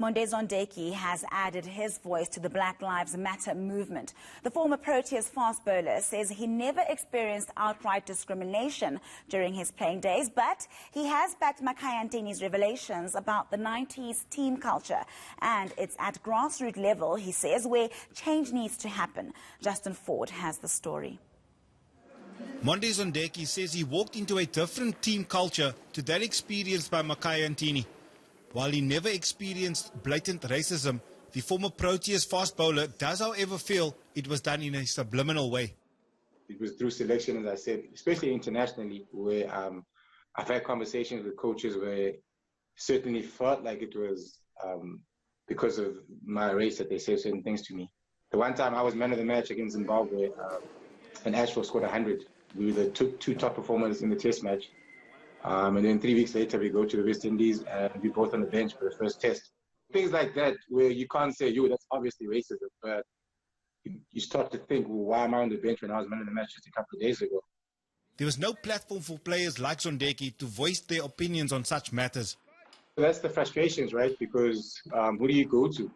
Monde Zondeki has added his voice to the Black Lives Matter movement. The former Proteas fast bowler says he never experienced outright discrimination during his playing days, but he has backed Makhaya Ntini's revelations about the 90s team culture. And it's at grassroots level, he says, where change needs to happen. Justin Ford has the story. Monde Zondeki says he walked into a different team culture to that experienced by Makhaya Ntini. While he never experienced blatant racism, the former Proteas fast bowler does, however, feel it was done in a subliminal way. It was through selection, as I said, especially internationally, where I've had conversations with coaches where certainly felt like it was because of my race that they said certain things to me. The one time I was man of the match against Zimbabwe, and Ashford scored 100. We were the two top performers in the test match. And then 3 weeks later, we go to the West Indies and we both on the bench for the first test. Things like that, where you can't say, that's obviously racism, but you start to think, well, why am I on the bench when I was man of the match just a couple of days ago? There was no platform for players like Zondeki to voice their opinions on such matters. That's the frustrations, right? Because who do you go to?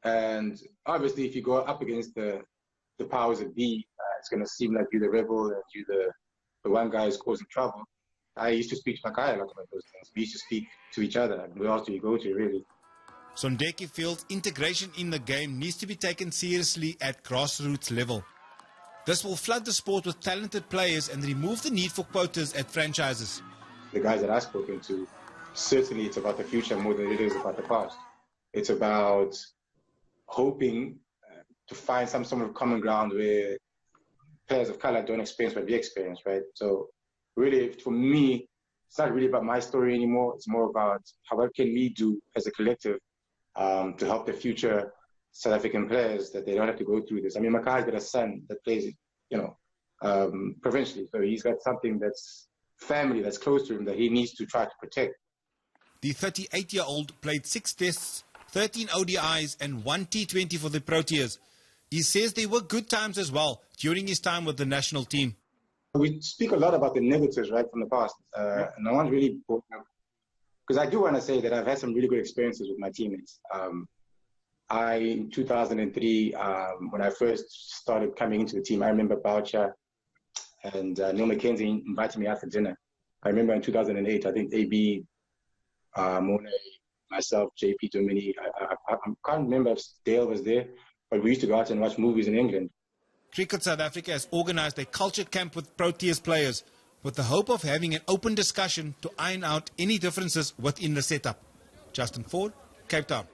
And obviously, if you go up against the powers that be, it's going to seem like you're the rebel and you're the one guy who's causing trouble. I used to speak to Makhaya a lot about those things. We used to speak to each other. Who else do you go to, really? Zondeki feels integration in the game needs to be taken seriously at grassroots level. This will flood the sport with talented players and remove the need for quotas at franchises. The guys that I've spoken to, certainly it's about the future more than it is about the past. It's about hoping to find some sort of common ground where players of color don't experience what we experience, right? So really, for me, it's not really about my story anymore. It's more about what can we do as a collective to help the future South African players that they don't have to go through this. I mean, Makhaya's got a son that plays, provincially. So he's got something that's family that's close to him that he needs to try to protect. The 38-year-old played 6 tests, 13 ODIs and 1 T20 for the Proteas. He says there were good times as well during his time with the national team. We speak a lot about the negatives, right, from the past. And no one's really brought up. Because I do want to say that I've had some really good experiences with my teammates. In 2003, when I first started coming into the team, I remember Boucher and Neil McKenzie invited me out for dinner. I remember in 2008, I think AB, Mone, myself, JP Domini, I can't remember if Dale was there. But we used to go out and watch movies in England. Cricket South Africa has organized a culture camp with Proteas players with the hope of having an open discussion to iron out any differences within the setup. Justin Ford, Cape Town.